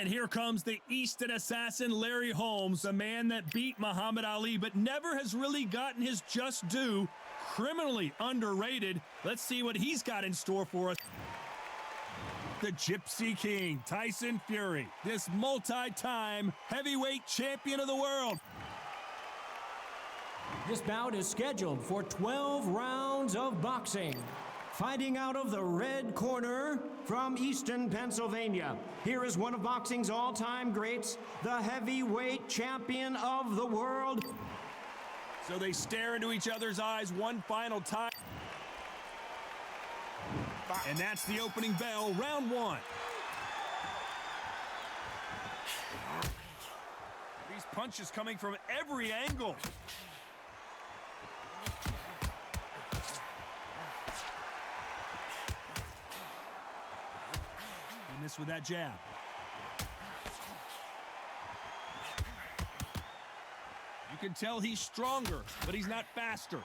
And here comes the Easton assassin, Larry Holmes, the man that beat Muhammad Ali but never has really gotten his just due. Criminally underrated. Let's see what he's got in store for us. The Gypsy King, Tyson Fury, this multi-time heavyweight champion of the world. This bout is scheduled for 12 rounds of boxing. Fighting out of the red corner from Easton, Pennsylvania, here is one of boxing's all-time greats, the heavyweight champion of the world. So they stare into each other's eyes one final time. And that's the opening bell, round one. These punches coming from every angle. He missed with that jab. You can tell he's stronger, but he's not faster.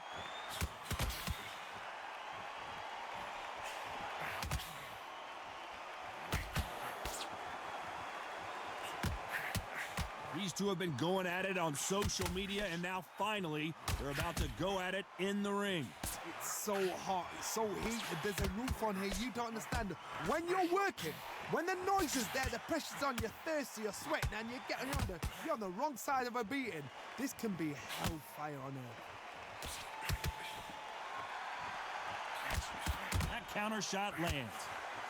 These two have been going at it on social media, and now finally, they're about to go at it in the ring. It's so hot, it's so heated, there's a roof on here, you don't understand. When you're working, when the noise is there, the pressure's on, you're thirsty, you're sweating, and you're on the wrong side of a beating, this can be hellfire on earth. That counter shot lands.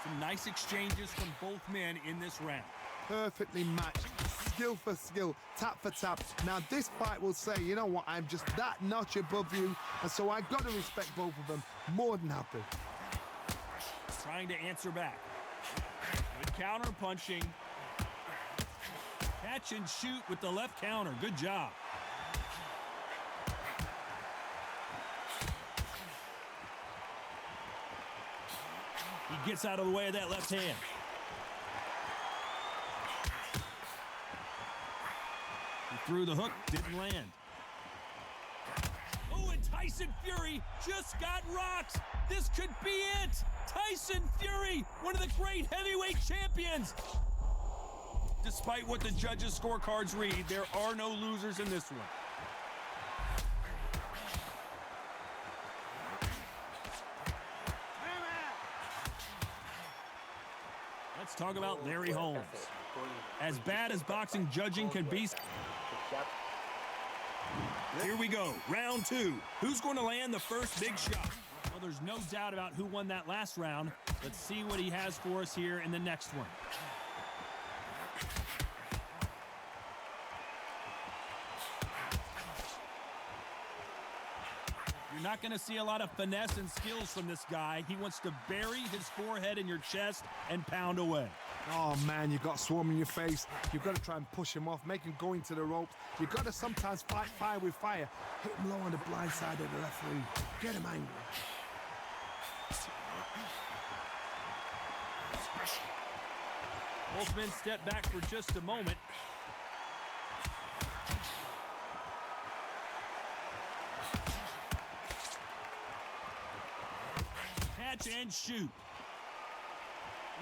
Some nice exchanges from both men in this round. Perfectly matched, skill for skill, tap for tap. Now this fight will say, you know what, I'm just that notch above you, and so I got to respect both of them. More than happy. Trying to answer back. Good counter punching. Catch and shoot with the left counter. Good job. He gets out of the way of that left hand. He threw the hook, didn't land. Oh, and Tyson Fury just got rocked. This could be it. Tyson Fury, one of the great heavyweight champions. Despite what the judges' scorecards read, there are no losers in this one. Let's talk about Larry Holmes. As bad as boxing judging can be, here we go, round two. Who's going to land the first big shot? Well, there's no doubt about who won that last round. Let's see what he has for us here in the next one. You're not going to see a lot of finesse and skills from this guy. He wants to bury his forehead in your chest and pound away. Oh man, you got swarm in your face. You've got to try and push him off, make him go into the ropes. You've got to sometimes fight fire with fire. Hit him low on the blind side of the referee. Get him angry. Both men step back for just a moment. Catch and shoot.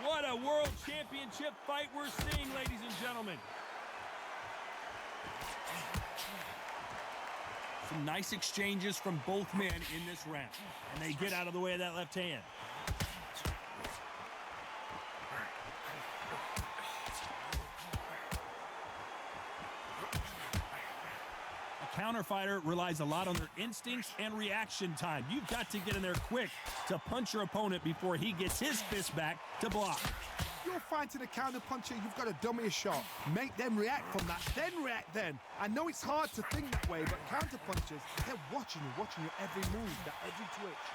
What a world championship fight we're seeing, ladies and gentlemen. Some nice exchanges from both men in this round. And they get out of the way of that left hand. A counter fighter relies a lot on their instincts and reaction time. You've got to get in there quick to punch your opponent before he gets his fist back to block. You're fighting a counter puncher, you've got to dummy a shot. Make them react from that, then react then. I know it's hard to think that way, but counter punchers, they're watching your every move, that every twitch.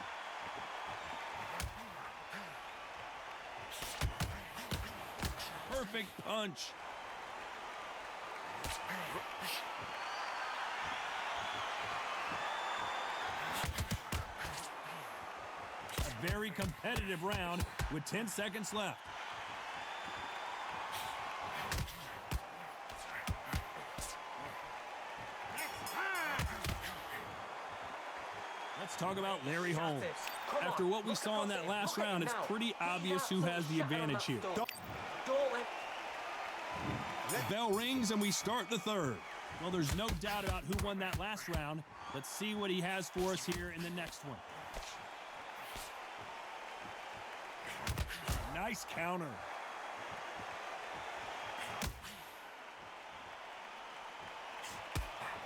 Perfect punch. A very competitive round with 10 seconds left. Let's talk about Larry Holmes. After what we saw in that last round, it's pretty obvious who has the advantage here. The bell rings and we start the third. Well, there's no doubt about who won that last round. Let's see what he has for us here in the next one. Nice counter.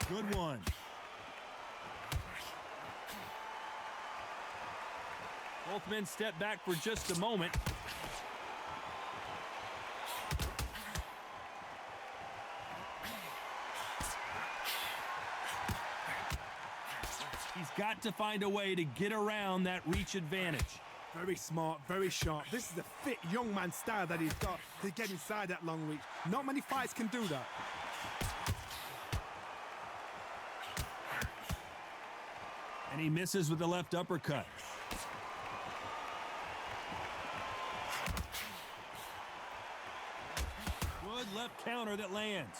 Good one. Both men step back for just a moment. He's got to find a way to get around that reach advantage. Very smart, very sharp. This is a fit young man style that he's got to get inside that long reach. Not many fights can do that. And he misses with the left uppercut. Good left counter that lands.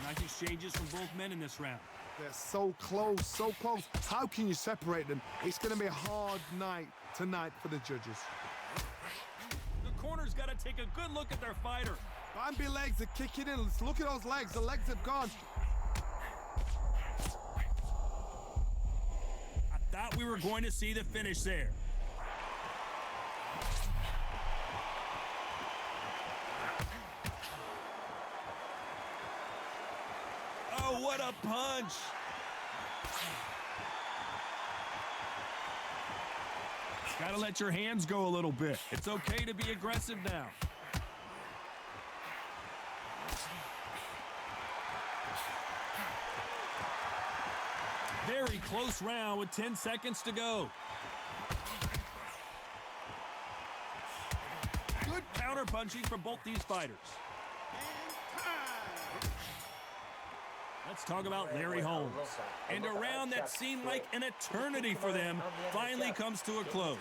Nice exchanges from both men in this round. They're so close, so close. How can you separate them? It's going to be a hard night tonight for the judges. The corner's got to take a good look at their fighter. Bambi legs are kicking in. Let's look at those legs. The legs have gone. I thought we were going to see the finish there. Oh, what a punch! Gotta let your hands go a little bit. It's okay to be aggressive now. Very close round with 10 seconds to go. Good counter punching from both these fighters. Let's talk about Larry Holmes. And a round that seemed like an eternity for them finally comes to a close.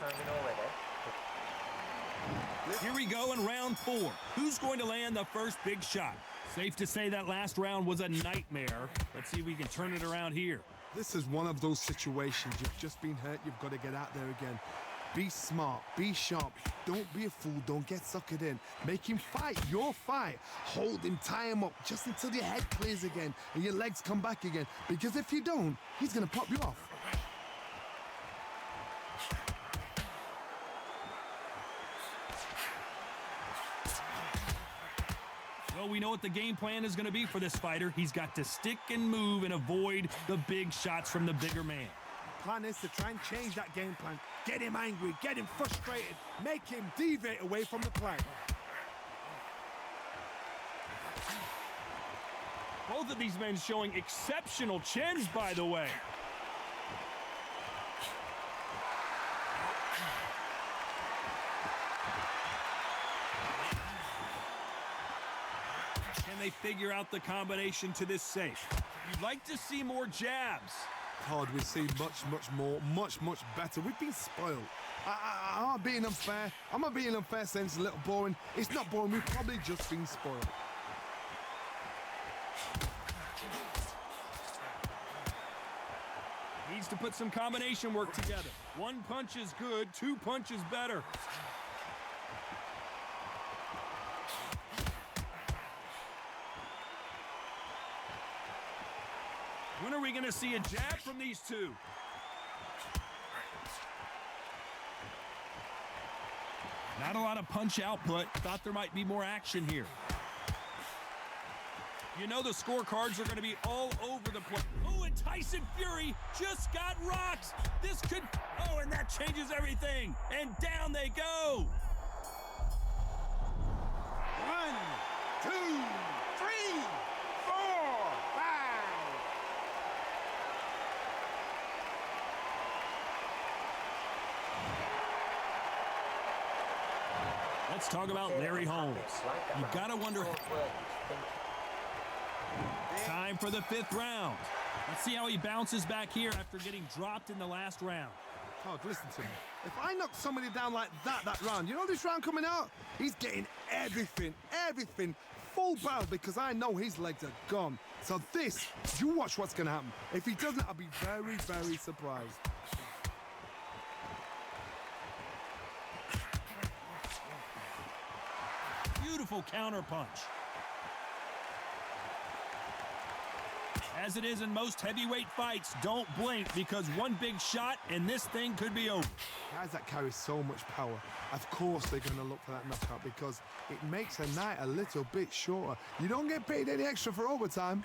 Here we go in round 4. Who's going to land the first big shot? Safe to say that last round was a nightmare. Let's see if we can turn it around here. This is one of those situations. You've just been hurt. You've got to get out there again. Be smart. Be sharp. Don't be a fool. Don't get suckered in. Make him fight your fight. Hold him, tie him up just until your head clears again and your legs come back again. Because if you don't, he's going to pop you off. Well, we know what the game plan is going to be for this fighter. He's got to stick and move and avoid the big shots from the bigger man. Plan is to try and change that game plan. Get him angry, get him frustrated, make him deviate away from the plan. Both of these men showing exceptional chins, by the way. Can they figure out the combination to this safe? You'd like to see more jabs. Hard, we see much more, much better. We've been spoiled. I'm not being unfair. I'm not being unfair saying it's a little boring. It's not boring. We've probably just been spoiled. Needs to put some combination work together. One punch is good, 2 punches better. When are we going to see a jab from these two? Not a lot of punch output. Thought there might be more action here. You know the scorecards are going to be all over the place. Oh, and Tyson Fury just got rocked. This could... Oh, and that changes everything. And down they go. 1, 2, 3, 4, 5. Let's talk about Larry Holmes. You gotta wonder... Time for the 5th round. Let's see how he bounces back here after getting dropped in the last round. Todd, listen to me. If I knock somebody down like that round, you know this round coming out? He's getting everything, full barrel because I know his legs are gone. So this, you watch what's going to happen. If he doesn't, I'll be very, very surprised. Beautiful counter punch. As it is in most heavyweight fights, don't blink because one big shot and this thing could be over. Guys that carry so much power, of course they're going to look for that knockout because it makes a night a little bit shorter. You don't get paid any extra for overtime.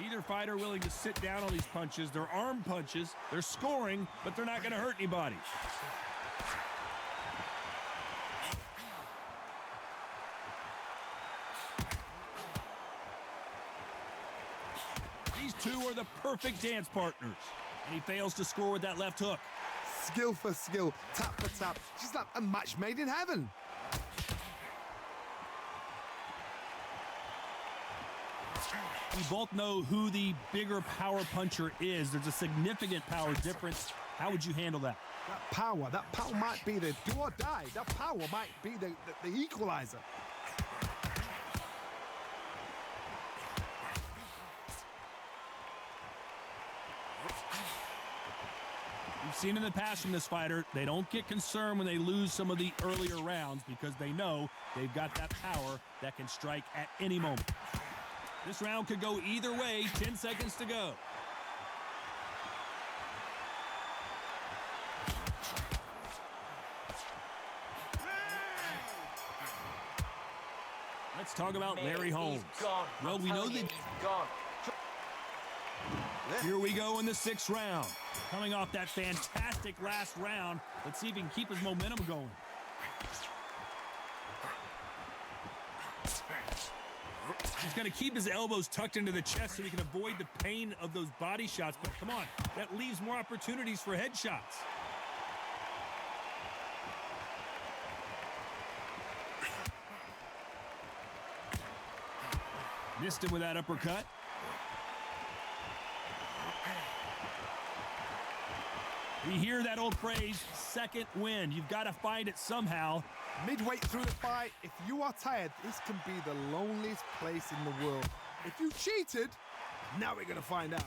Neither fighter willing to sit down on these punches. They're arm punches. They're scoring, but they're not going to hurt anybody. These two are the perfect dance partners. And he fails to score with that left hook. Skill for skill, tap for tap. Just like a match made in heaven. We both know who the bigger power puncher is. There's a significant power difference. How would you handle that? That power might be the do or die. That power might be the equalizer. We've seen in the past from this fighter, they don't get concerned when they lose some of the earlier rounds because they know they've got that power that can strike at any moment. This round could go either way. 10 seconds to go. Let's talk about Larry Holmes. Well, we know that. Here we go in the 6th round. Coming off that fantastic last round, let's see if he can keep his momentum going. He's got to keep his elbows tucked into the chest so he can avoid the pain of those body shots. But come on, that leaves more opportunities for headshots. Missed him with that uppercut. We hear that old phrase, second wind. You've got to find it somehow. Midway through the fight, if you are tired, this can be the loneliest place in the world. If you cheated, now we're going to find out.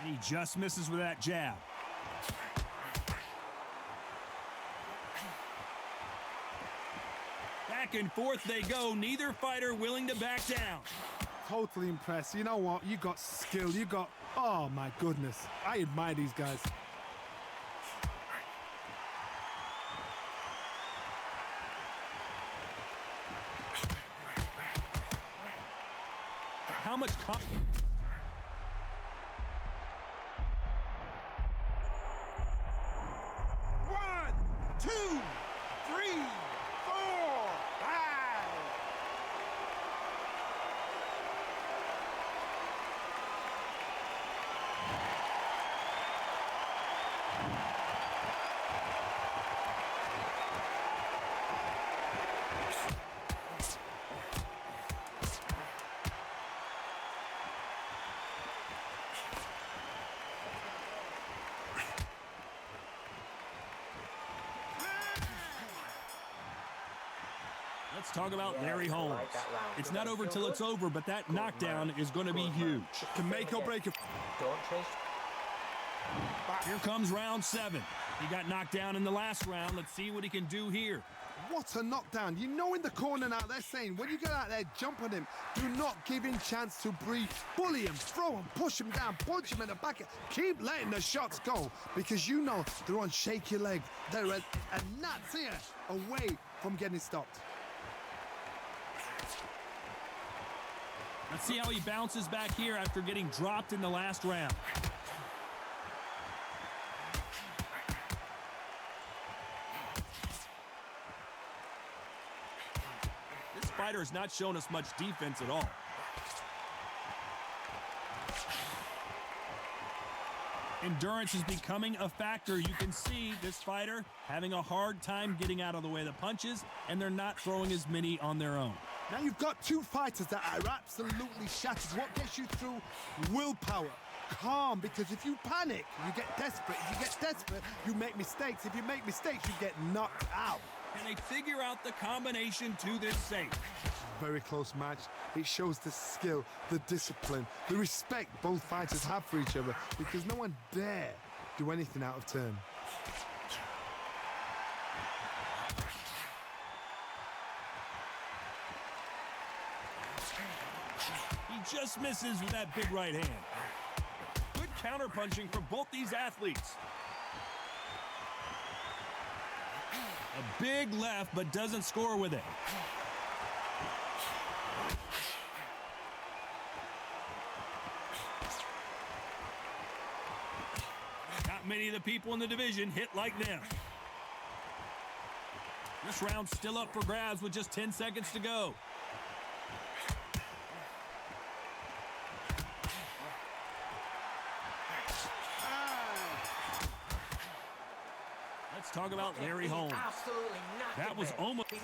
And he just misses with that jab. Back and forth they go, neither fighter willing to back down. Totally impressed. You know what? You got skill. You got... Oh, my goodness. I admire these guys. How much... 1, 2, 3, 4, 5. Let's talk about Larry Holmes. It's not over till it's over, but that knockdown is going to be huge. Can make or break it. Here comes round 7. He got knocked down in the last round. Let's see what he can do here. What a knockdown. You know in the corner now they're saying, when you get out there, jump on him. Do not give him chance to breathe. Bully him, throw him, push him down, punch him in the back. Keep letting the shots go because you know they're on shaky legs. They're a gnat's ear away from getting stopped. Let's see how he bounces back here after getting dropped in the last round. This fighter has not shown us much defense at all. Endurance is becoming a factor. You can see this fighter having a hard time getting out of the way of the punches, and they're not throwing as many on their own. Now you've got two fighters that are absolutely shattered. What gets you through? Willpower. Calm, because if you panic, you get desperate. If you get desperate, you make mistakes. If you make mistakes, you get knocked out. Can they figure out the combination to this safe? very close match. It shows the skill, the discipline, the respect both fighters have for each other, because no one dare do anything out of turn. He just misses with that big right hand. Good counterpunching from both these athletes. A big left, but doesn't score with it. Not many of the people in the division hit like them. This round's still up for grabs with just 10 seconds to go. Let's talk about Larry Holmes. That was almost... And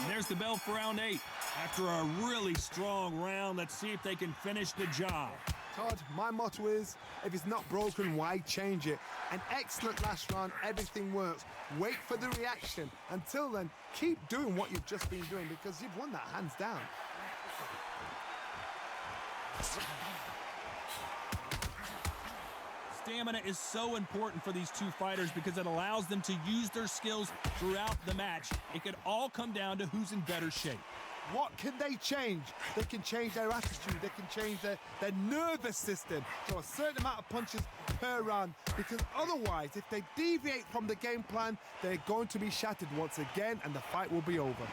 there's the bell for round 8. After a really strong round, let's see if they can finish the job. Todd, my motto is, if it's not broken, why change it? An excellent last round, everything works. Wait for the reaction. Until then, keep doing what you've just been doing, because you've won that hands down. Stamina is so important for these two fighters because it allows them to use their skills throughout the match. It could all come down to who's in better shape. What can they change? They can change their attitude. They can change their nervous system. So a certain amount of punches per round. Because otherwise, if they deviate from the game plan, they're going to be shattered once again and the fight will be over.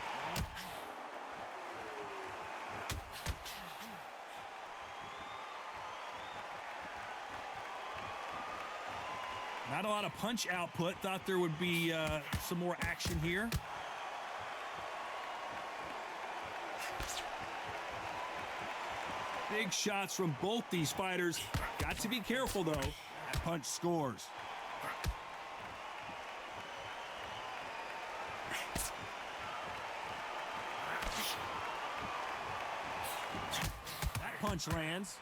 Not a lot of punch output. Thought there would be some more action here. Big shots from both these fighters. Got to be careful, though. That punch scores. That punch lands.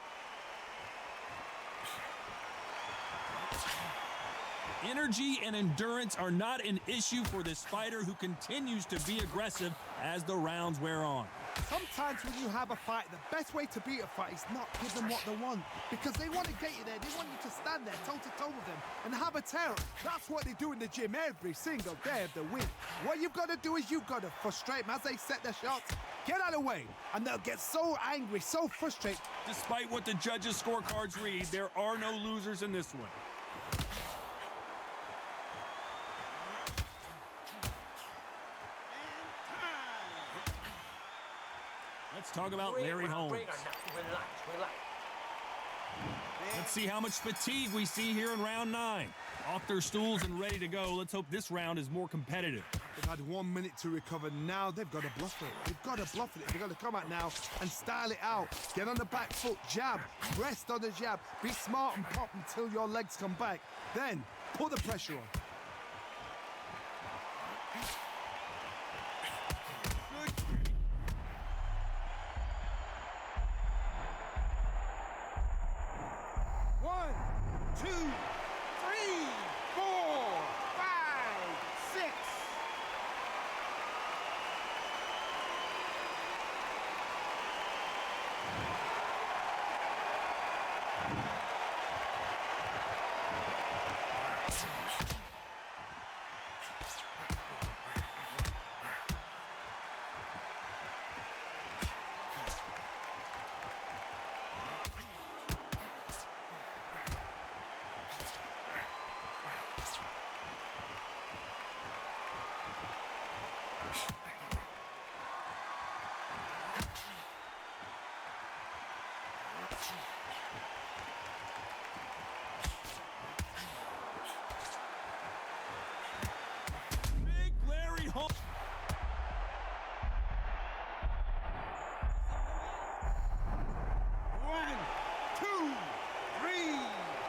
Energy and endurance are not an issue for this fighter who continues to be aggressive as the rounds wear on. Sometimes when you have a fight, the best way to beat a fight is not give them what they want, because they want to get you there. They want you to stand there toe-to-toe with them and have a tear. That's what they do in the gym every single day of the week. What you've got to do is you've got to frustrate them as they set their shots. Get out of the way, and they'll get so angry, so frustrated. Despite what the judges' scorecards read, there are no losers in this one. Let's talk about Larry Holmes. Let's see how much fatigue we see here in round 9. Off their stools and ready to go. Let's hope this round is more competitive. They've had 1 minute to recover. Now they've got to bluff it. They've got to bluff it. They've got to come out now and style it out. Get on the back foot, jab, rest on the jab. Be smart and pop until your legs come back. Then put the pressure on. 1, 2, 3, 4, 5, 6. Big Larry Holmes. One, two, three,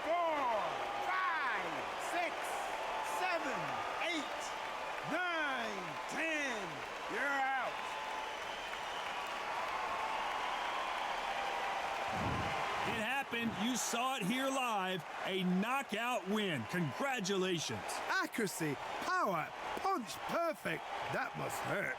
4, 5, 6, 7, 8, 9, 10. You're out. It happened. You saw it here live. A knockout win. Congratulations. Accuracy, power, punch, perfect. That must hurt.